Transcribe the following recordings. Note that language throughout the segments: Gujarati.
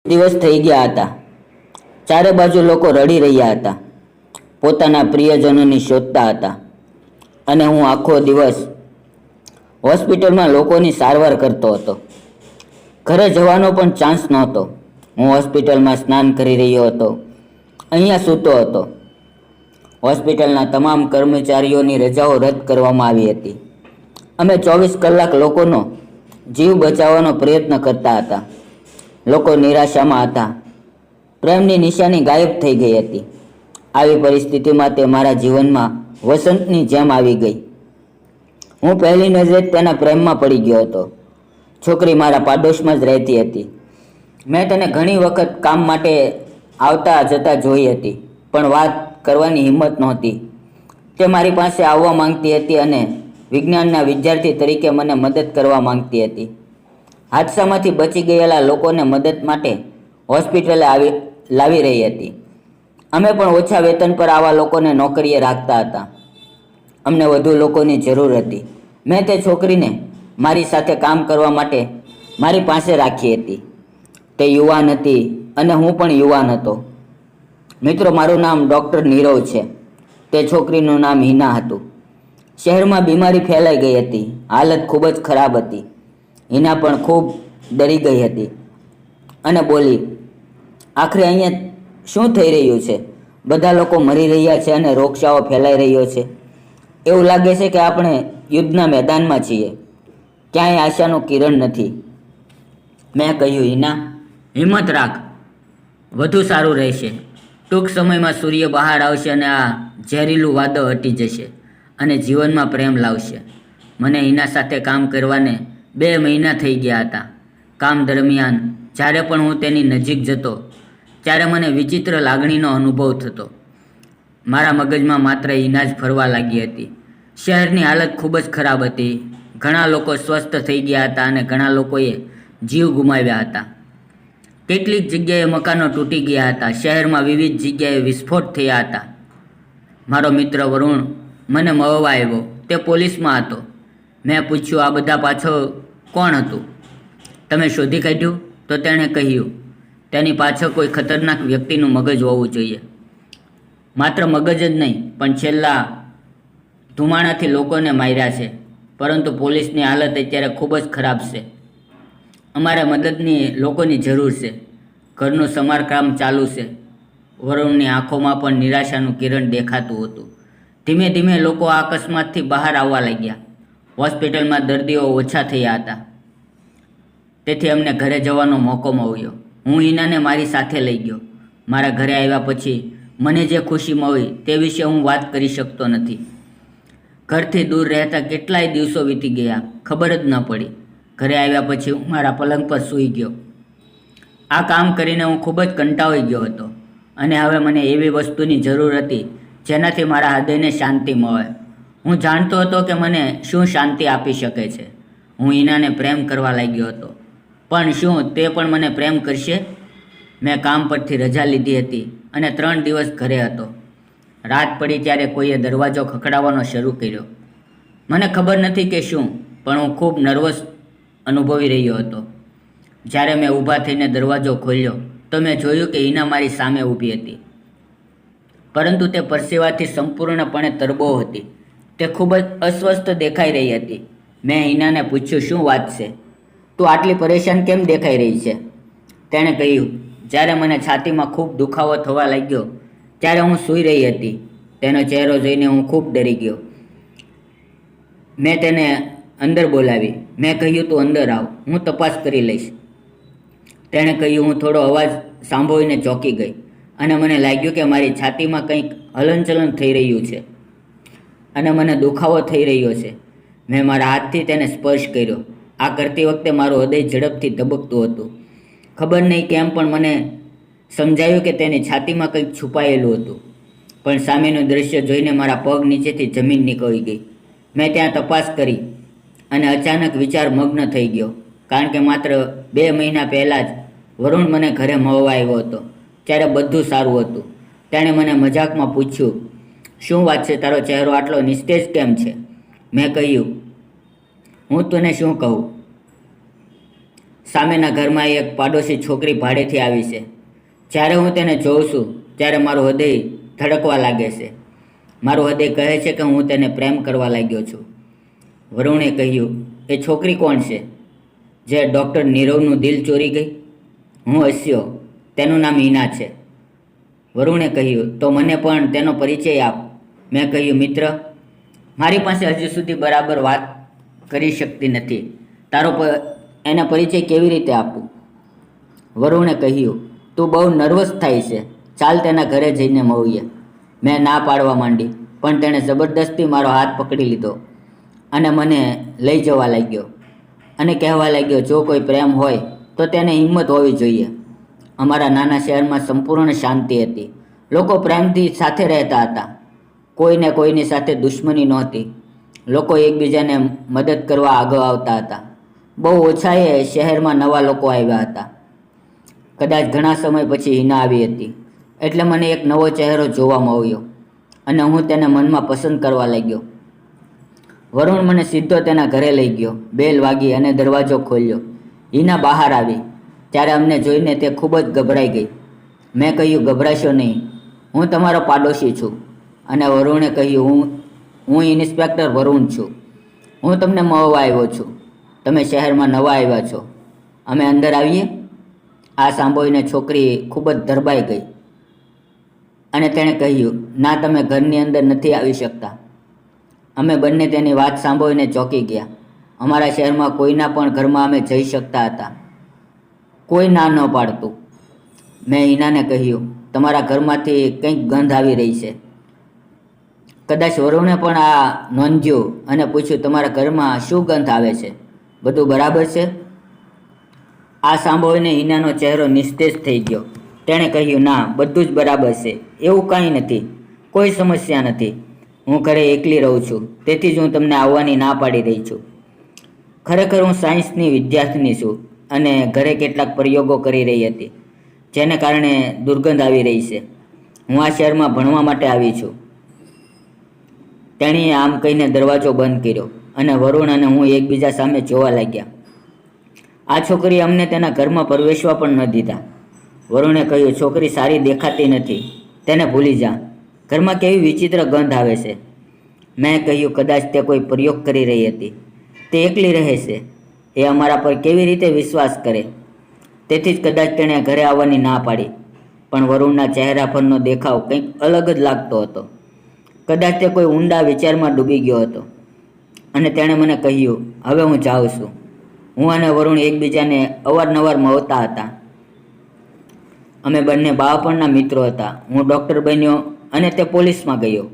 દિવસ થઈ ગયા હતા। ચારે બાજુ લોકો રડી રહ્યા હતા, પોતાના પ્રિયજનોની શોધતા હતા, અને હું આખો દિવસ હોસ્પિટલમાં લોકોની સારવાર કરતો હતો। ઘરે જવાનો પણ ચાન્સ નહોતો। હું હોસ્પિટલમાં સ્નાન કરી રહ્યો હતો, અહીંયા સૂતો હતો। હોસ્પિટલના તમામ કર્મચારીઓની રજાઓ રદ કરવામાં આવી હતી। અમે 24 કલાક લોકોનો જીવ બચાવવાનો પ્રયત્ન કરતા હતા। લોકો નિરાશામાં હતા, પ્રેમની નિશાની ગાયબ થઈ ગઈ હતી। આવી પરિસ્થિતિમાં તે મારા જીવનમાં વસંતની જેમ આવી ગઈ। હું પહેલી નજરે તેના પ્રેમમાં પડી ગયો હતો। છોકરી મારા પાડોશમાં જ રહેતી હતી। મેં તેને ઘણી વખત કામ માટે આવતા જતા જોઈ હતી, પણ વાત કરવાની હિંમત નહોતી। તે મારી પાસે આવવા માંગતી હતી અને વિજ્ઞાનના વિદ્યાર્થી તરીકે મને મદદ કરવા માંગતી હતી। હાદસામાંથી બચી ગયેલા લોકોને મદદ માટે હોસ્પિટલે લાવી રહી હતી। અમે પણ ઓછા વેતન પર આવા લોકોને નોકરીએ રાખતા હતા। અમને વધુ લોકોની જરૂર હતી। મેં તે છોકરીને મારી સાથે કામ કરવા માટે મારી પાસે રાખી હતી। તે યુવાન હતી અને હું પણ યુવાન હતો। મિત્રો, મારું નામ ડૉક્ટર નીરવ છે। તે છોકરીનું નામ હિના હતું। શહેરમાં બીમારી ફેલાઈ ગઈ હતી। હાલત ખૂબ જ ખરાબ હતી। હિના પણ ખૂબ ડરી ગઈ હતી અને બોલી, આખરે અહીંયા શું થઈ રહ્યું છે? બધા લોકો મરી રહ્યા છે અને રોગચાળો ફેલાઈ રહ્યો છે। એવું લાગે છે કે આપણે યુદ્ધના મેદાનમાં છીએ, ક્યાંય આશાનું કિરણ નથી। મેં કહ્યું, હિના, હિંમત રાખ, વધુ સારું રહેશે। ટૂંક સમયમાં સૂર્ય બહાર આવશે અને આ ઝેરીલું વાદળ હટી જશે અને જીવનમાં પ્રેમ લાવશે। મને હિના સાથે કામ કરવાને 2 મહિના થઈ ગયા હતા। કામ દરમિયાન જ્યારે પણ હું તેની નજીક જતો ત્યારે મને વિચિત્ર લાગણીનો અનુભવ થતો। મારા મગજમાં માત્ર હિના જ ફરવા લાગી હતી। શહેરની હાલત ખૂબ જ ખરાબ હતી। ઘણા લોકો સ્વસ્થ થઈ ગયા હતા અને ઘણા લોકોએ જીવ ગુમાવ્યા હતા। કેટલીક જગ્યાએ મકાનો તૂટી ગયા હતા। શહેરમાં વિવિધ જગ્યાએ વિસ્ફોટ થયા હતા। મારો મિત્ર વરુણ મને મળવા આવ્યો। તે પોલીસમાં હતો। મેં પૂછ્યું, આ બધા પાછળ કોણ હતું? તમે શોધી કાઢ્યું? તો તેણે કહ્યું, તેની પાછળ કોઈ ખતરનાક વ્યક્તિનું મગજ હોવું જોઈએ। માત્ર મગજ જ નહીં, પણ છેલ્લા ધુમાડાથી લોકોને માર્યા છે। પરંતુ પોલીસની હાલત અત્યારે ખૂબ જ ખરાબ છે। અમારે મદદની લોકોની જરૂર છે। ઘરનું સમારકામ ચાલુ છે। વરુણની આંખોમાં પણ નિરાશાનું કિરણ દેખાતું હતું। ધીમે ધીમે લોકો આ અકસ્માતથી બહાર આવવા લાગ્યા। હોસ્પિટલમાં દર્દીઓ ઓછા થયા હતા, તેથી અમને ઘરે જવાનો મોકો મળ્યો। હું હિનાને મારી સાથે લઈ ગયો। મારા ઘરે આવ્યા પછી મને જે ખુશી મળી તે વિશે હું વાત કરી શકતો નથી। ઘરથી દૂર રહેતા કેટલાય દિવસો વીતી ગયા, ખબર જ ન પડી। ઘરે આવ્યા પછી હું મારા પલંગ પર સૂઈ ગયો। આ કામ કરીને હું ખૂબ જ કંટાળી ગયો હતો અને હવે મને એવી વસ્તુની જરૂર હતી જેનાથી મારા હૃદયને શાંતિ મળે। હું જાણતો હતો કે મને શું શાંતિ આપી શકે છે। હું હિનાને પ્રેમ કરવા લાગ્યો હતો, પણ શું તે પણ મને પ્રેમ કરશે? મેં કામ પરથી રજા લીધી હતી અને 3 દિવસ ઘરે હતો। રાત પડી ત્યારે કોઈએ દરવાજો ખખડાવવાનો શરૂ કર્યો। મને ખબર નથી કે શું, પણ હું ખૂબ નર્વસ અનુભવી રહ્યો હતો। જ્યારે મેં ઊભા થઈને દરવાજો ખોલ્યો તો મેં જોયું કે હિના મારી સામે ઊભી હતી, પરંતુ તે પરસેવાથી સંપૂર્ણપણે તરબોળ હતી। તે ખૂબ જ અસ્વસ્થ દેખાઈ રહી હતી। મેં હિનાને પૂછ્યું, શું વાત છે? તું આટલી પરેશાન કેમ દેખાઈ રહી છે? તેણે કહ્યું, જ્યારે મને છાતીમાં ખૂબ દુખાવો થવા લાગ્યો ત્યારે હું સૂઈ રહી હતી। તેનો ચહેરો જોઈને હું ખૂબ ડરી ગયો। મેં તેને અંદર બોલાવી। મેં કહ્યું, તું અંદર આવ, હું તપાસ કરી લઈશ। તેણે કહ્યું। હું થોડો અવાજ સાંભળીને ચોંકી ગઈ અને મને લાગ્યું કે મારી છાતીમાં કંઈક હલનચલન થઈ રહ્યું છે અને મને દુખાવો થઈ રહ્યો છે। મેં મારા હાથથી તેને સ્પર્શ કર્યો। આ કરતી વખતે મારું હૃદય ઝડપથી ધબકતું હતું। ખબર નહીં કેમ, પણ મને સમજાયું કે તેની છાતીમાં કંઈક છુપાયેલું હતું, પણ સામેનું દૃશ્ય જોઈને મારા પગ નીચેથી જમીન નીકળી ગઈ। મેં ત્યાં તપાસ કરી અને અચાનક વિચાર મગ્ન થઈ ગયો, કારણ કે માત્ર 2 મહિના પહેલાં જ વરુણ મને ઘરે મળવા આવ્યો હતો, ત્યારે બધું સારું હતું। તેણે મને મજાકમાં પૂછ્યું, શું વાત છે, તારો ચહેરો આટલો નિસ્તેજ કેમ છે? મેં કહ્યું, હું તને શું કહું, સામેના ઘરમાં એક પાડોશી છોકરી ભાડેથી આવી છે. જ્યારે હું તેને જોઉં છું ત્યારે મારું હૃદય ધડકવા લાગે છે. મારું હૃદય કહે છે કે હું તેને પ્રેમ કરવા લાગ્યો છું. વરુણે કહ્યું, એ છોકરી કોણ છે જે ડૉક્ટર નીરવનું દિલ ચોરી ગઈ? હું હસ્યો. તેનું નામ હિના છે. વરુણે કહ્યું, તો મને પણ તેનો પરિચય આપ. મેં કહ્યું, મિત્ર, મારી પાસે હજુ સુધી બરાબર વાત કરી શકતી નથી. એને પરિચય કેવી રીતે આપું? વરુણે કહ્યું, તું બહુ નર્વસ થાય છે. ચાલ તેના ઘરે જઈને મળીએ. મેં ના પાડવા માંડી, પણ તેણે જબરદસ્તી મારો હાથ પકડી લીધો અને મને લઈ જવા લાગ્યો અને કહેવા લાગ્યો, જો કોઈ પ્રેમ હોય તો તેને હિંમત હોવી જોઈએ. અમારા નાના શહેરમાં સંપૂર્ણ શાંતિ હતી. લોકો પ્રેમથી સાથે રહેતા હતા. કોઈને કોઈની સાથે દુશ્મની નહોતી. લોકો એકબીજાને મદદ કરવા આગળ આવતા હતા. બહુ ઓછાએ શહેરમાં નવા લોકો આવ્યા હતા. કદાચ ઘણા સમય પછી હિના આવી હતી, એટલે મને એક નવો ચહેરો જોવા મળ્યો અને હું તેને મનમાં પસંદ કરવા લાગ્યો. વરુણ મને સીધો તેના ઘરે લઈ ગયો. બેલ વાગી અને દરવાજો ખોલ્યો. હિના બહાર આવી ત્યારે અમને જોઈને તે ખૂબ જ ગભરાઈ ગઈ. મેં કહ્યું, ગભરાશો નહીં, હું તમારો પાડોશી છું. અને વરુણે કહ્યું, હું ઇન્સ્પેક્ટર વરુણ છું. હું તમને મળવા આવ્યો છું. તમે શહેરમાં નવા આવ્યા છો. અમે અંદર આવીએ? આ સાંભળીને છોકરી ખૂબ જ ધરબાઈ ગઈ અને તેણે કહ્યું, ના, તમે ઘરની અંદર નથી આવી શકતા. અમે બંને તેની વાત સાંભળીને ચોંકી ગયા. અમારા શહેરમાં કોઈના પણ ઘરમાં અમે જઈ શકતા હતા. કોઈ ના ન પાડતું. મેં હિનાને કહ્યું, તમારા ઘરમાંથી કંઈક ગંધ આવી રહી છે. કદાચ વરુણે પણ આ નોંધ્યું અને પૂછ્યું, તમારા ઘરમાં શું ગંધ આવે છે? બધું બરાબર છે? આ સાંભળીને હિનાનો ચહેરો નિસ્તેજ થઈ ગયો. તેણે કહ્યું, ના, બધું જ બરાબર છે. એવું કાંઈ નથી. કોઈ સમસ્યા નથી. હું ઘરે એકલી રહું છું, તેથી જ હું તમને આવવાની ના પાડી રહી છું. ખરેખર હું સાયન્સની વિદ્યાર્થીની છું અને ઘરે કેટલાક પ્રયોગો કરી રહી હતી, જેને કારણે દુર્ગંધ આવી રહી છે. હું આ શહેરમાં ભણવા માટે આવી છું. તેણીએ આમ કહીને દરવાજો બંધ કર્યો અને વરુણ અને હું એકબીજા સામે જોવા લાગ્યા. આ છોકરીએ અમને તેના ઘરમાં પ્રવેશવા પણ ન દીધા. વરુણે કહ્યું, છોકરી સારી દેખાતી નથી, તેને ભૂલી જા. ઘરમાં કેવી વિચિત્ર ગંધ આવે છે. મેં કહ્યું, કદાચ તે કોઈ પ્રયોગ કરી રહી હતી. તે એકલી રહે છે. એ અમારા પર કેવી રીતે વિશ્વાસ કરે? તેથી જ કદાચ તેણે ઘરે આવવાની ના પાડી. પણ વરુણના ચહેરા પરનો દેખાવ કંઈક અલગ જ લાગતો હતો. કદાચ તે કોઈ ઊંડા વિચારમાં ડૂબી ગયો હતો અને તેણે મને કહ્યું, હવે હું જાઉં છું. હું અને વરુણ એકબીજાને અવારનવાર મળતા હતા. અમે બંને બાળપણના મિત્રો હતા. હું ડૉક્ટર બન્યો અને તે પોલીસમાં ગયો.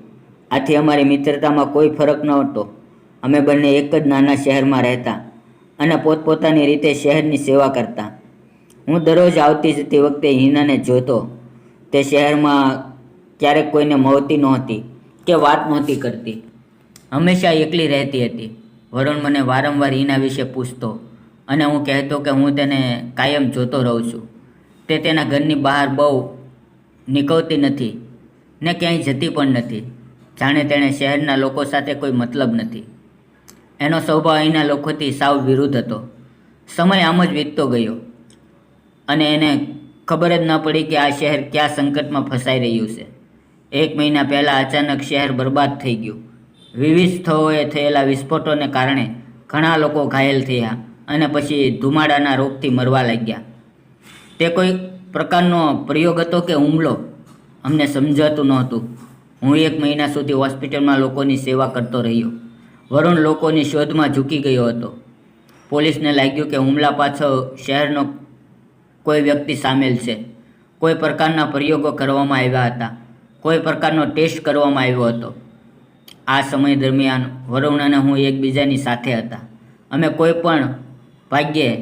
આથી અમારી મિત્રતામાં કોઈ ફરક નહોતો. અમે બંને એક જ નાના શહેરમાં રહેતા અને પોતપોતાની રીતે શહેરની સેવા કરતા. હું દરરોજ આવતી જતી વખતે હિનાને જોતો. તે શહેરમાં ક્યારેક કોઈને મળતી નહોતી કે વાત નહોતી કરતી. હંમેશા એકલી રહેતી હતી. વરુણ મને વારંવાર હિના વિશે પૂછતો અને હું કહેતો કે હું તેને કાયમ જોતો રહું છું. તે તેના ઘરની બહાર બહુ નીકળતી નથી ને ક્યાંય જતી પણ નથી. જાણે તેણે શહેરના લોકો સાથે કોઈ મતલબ નથી. એનો સ્વભાવ અહીંના લોકોથી સાવ વિરુદ્ધ હતો. સમય આમ જ વીતતો ગયો અને એને ખબર જ ન પડી કે આ શહેર કયા સંકટમાં ફસાઈ રહ્યું છે. 1 મહિના પહેલાં અચાનક શહેર બરબાદ થઈ ગયું. વિવિધ સ્થળોએ થયેલા વિસ્ફોટોને કારણે ઘણા લોકો ઘાયલ થયા અને પછી ધુમાડાના રોગથી મરવા લાગ્યા. તે કોઈ પ્રકારનો પ્રયોગ હતો કે હુમલો? અમને સમજાતું નહોતું. હું 1 મહિના સુધી હોસ્પિટલમાં લોકોની સેવા કરતો રહ્યો. વરુણ લોકોની શોધમાં ઝૂકી ગયો હતો. પોલીસને લાગ્યું કે હુમલા પાછળ શહેરનો કોઈ વ્યક્તિ સામેલ છે. કોઈ પ્રકારના પ્રયોગો કરવામાં આવ્યા હતા. કોઈ પ્રકારનો ટેસ્ટ કરવામાં આવ્યો હતો. આ સમય દરમિયાન વરુણ અને હું એકબીજાની સાથે હતા. અમે કોઈ પણ ભાગ્યે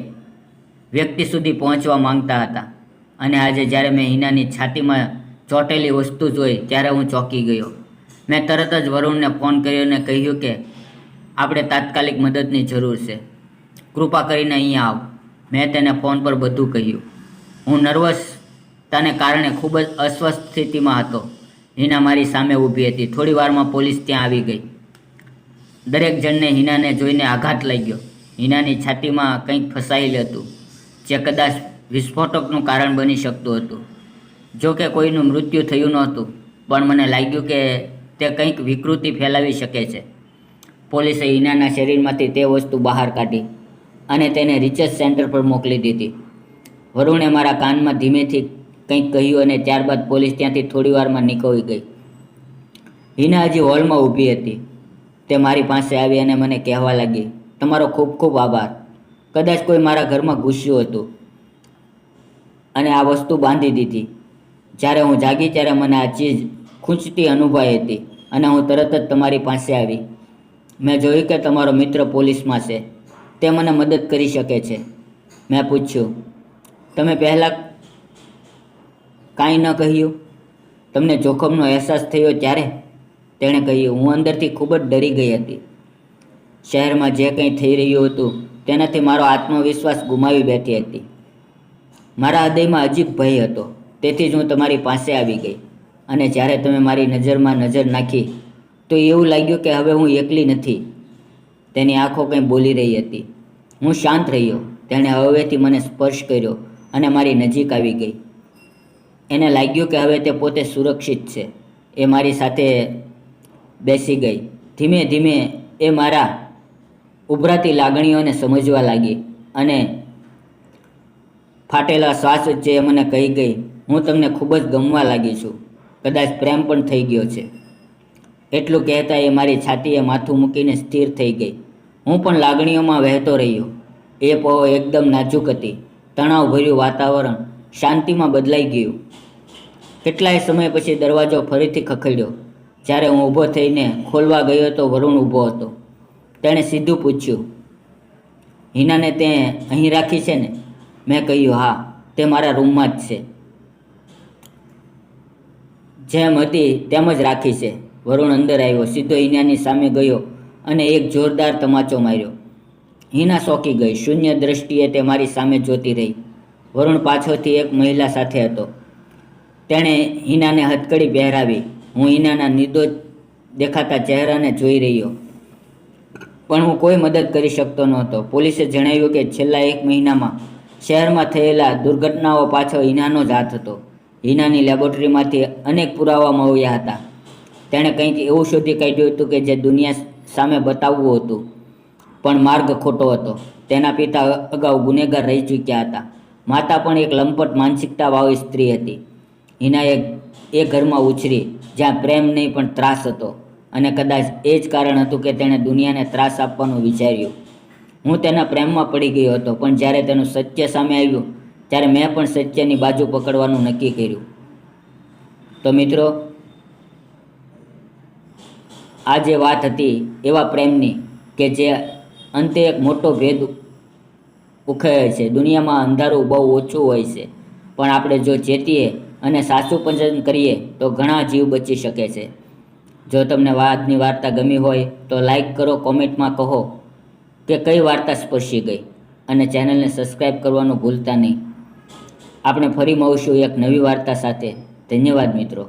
વ્યક્તિ સુધી પહોંચવા માંગતા હતા. અને આજે જ્યારે મેં હિનાની છાતીમાં ચોંટેલી વસ્તુ જોઈ ત્યારે હું ચોંકી ગયો. મેં તરત જ વરુણને ફોન કર્યો અને કહ્યું કે આપણે તાત્કાલિક મદદની જરૂર છે. કૃપા કરીને અહીંયા આવ. મેં તેને ફોન પર બધું કહ્યું. હું નર્વસતાને કારણે ખૂબ જ અસ્વસ્થ સ્થિતિમાં હતો. હિના મારી સામે ઊભી હતી. થોડી વારમાં પોલીસ ત્યાં આવી ગઈ. દરેક જણને હિનાને જોઈને આઘાત લાગ્યો. હિનાની છાતીમાં કંઈક ફસાયેલું હતું. જે કદાચ વિસ્ફોટકનું કારણ બની શકતું હતું. જો કે કોઈનું મૃત્યુ થયું નહોતું, પણ મને લાગ્યું કે તે કંઈક વિકૃતિ ફેલાવી શકે છે. પોલીસે હિનાના શરીરમાંથી તે વસ્તુ બહાર કાઢી અને તેને રિસર્ચ સેન્ટર પર મોકલી દીધી. વરુણે મારા કાનમાં ધીમેથી કંઈક કહ્યું અને ત્યારબાદ પોલીસ ત્યાંથી થોડી વારમાં નીકળી ગઈ. હિના હજી હોલમાં ઊભી હતી. તે મારી પાસે આવી અને મને કહેવા લાગી, તમારો ખૂબ ખૂબ આભાર. કદાચ કોઈ મારા ઘરમાં ઘૂસ્યું હતું અને આ વસ્તુ બાંધી દીધી. જ્યારે હું જાગી ત્યારે મને આ ચીજ ખૂંચતી અનુભવાઈ હતી અને હું તરત જ તમારી પાસે આવી. મેં જોયું કે તમારો મિત્ર પોલીસમાં છે. તે મને મદદ કરી શકે છે. મેં પૂછ્યું, તમે પહેલાં કાંઈ ન કહ્યું? તમને જોખમનો અહેસાસ થયો ત્યારે? તેણે કહ્યું, હું અંદરથી ખૂબ જ ડરી ગઈ હતી. શહેરમાં જે કંઈ થઈ રહ્યું હતું તેનાથી મારો આત્મવિશ્વાસ ગુમાવી બેઠી હતી. મારા હૃદયમાં અજીબ ભય હતો. તેથી જ હું તમારી પાસે આવી ગઈ. અને જ્યારે તમે મારી નજરમાં નજર નાખી તો એવું લાગ્યું કે હવે હું એકલી નથી. તેની આંખો કંઈ બોલી રહી હતી. હું શાંત રહ્યો. તેણે હવેથી મને સ્પર્શ કર્યો અને મારી નજીક આવી ગઈ. એને લાગ્યું કે હવે તે પોતે સુરક્ષિત છે. એ મારી સાથે બેસી ગઈ. ધીમે ધીમે એ મારા ઉભરાતી લાગણીઓને સમજવા લાગી અને ફાટેલા શ્વાસ વચ્ચે એ મને કહી ગઈ, હું તમને ખૂબ જ ગમવા લાગી છું. કદાચ પ્રેમ પણ થઈ ગયો છે. એટલું કહેતા એ મારી છાતીએ માથું મૂકીને સ્થિર થઈ ગઈ. હું પણ લાગણીઓમાં વહેતો રહ્યો. એ પળો એકદમ નાજુક હતી. તણાવભર્યું વાતાવરણ શાંતિમાં બદલાઈ ગયું. કેટલાય સમય પછી દરવાજો ફરીથી ખખડ્યો. જ્યારે હું ઊભો થઈને ખોલવા ગયો તો વરુણ ઊભો હતો. તેણે સીધું પૂછ્યું, હિનાને તે અહીં રાખી છે ને? મેં કહ્યું, હા, તે મારા રૂમમાં જ છે. જેમ હતી તેમ જ રાખી છે. વરુણ અંદર આવ્યો, સીધો હિનાની સામે ગયો અને એક જોરદાર તમાચો માર્યો. હિના ચોંકી ગઈ. શૂન્ય દ્રષ્ટિએ તે મારી સામે જોતી રહી. વરુણ પાછળથી એક મહિલા સાથે હતો. તેણે હિનાને હથકડી પહેરાવી. હું હિનાના નિર્દોષ દેખાતા ચહેરાને જોઈ રહ્યો, પણ હું કોઈ મદદ કરી શકતો નહોતો. પોલીસે જણાવ્યું કે છેલ્લા 1 મહિનામાં શહેરમાં થયેલા દુર્ઘટનાઓ પાછળ હિનાનો જ હાથ હતો. હિનાની લેબોરેટરીમાંથી અનેક પુરાવા મળ્યા હતા. તેણે કંઈક એવું શોધી કાઢ્યું હતું કે જે દુનિયા સામે બતાવવું હતું, પણ માર્ગ ખોટો હતો. તેના પિતા અગાઉ ગુનેગાર રહી ચૂક્યા હતા. માતા પણ એક લંપટ માનસિકતાવાળી સ્ત્રી હતી. હિનાએ એ ઘરમાં ઉછરી જ્યાં પ્રેમ નહીં પણ ત્રાસ હતો, અને કદાચ એ જ કારણ હતું કે તેણે દુનિયાને ત્રાસ આપવાનું વિચાર્યું. હું તેના પ્રેમમાં પડી ગયો હતો, પણ જ્યારે તેનું સત્ય સામે આવ્યું ત્યારે મેં પણ સત્યની બાજુ પકડવાનું નક્કી કર્યું. તો મિત્રો, આ જે વાત હતી એવા પ્રેમની કે જે અંતે એક મોટો ભેદ ઉખેડે છે. દુનિયામાં અંધારું બહુ ઓછું હોય છે, પણ આપણે જો ચેતીએ અને સાચું પસંદ કરીએ તો ઘણા જીવ બચી શકે છે. જો તમને આજની વાર્તા ગમી હોય તો લાઈક કરો, કોમેન્ટમાં કહો કે કઈ વાર્તા સ્પર્શી ગઈ, અને ચેનલને સબસ્ક્રાઈબ કરવાનું ભૂલતા નહીં. આપણે ફરી મળીશું એક નવી વાર્તા સાથે. ધન્યવાદ મિત્રો.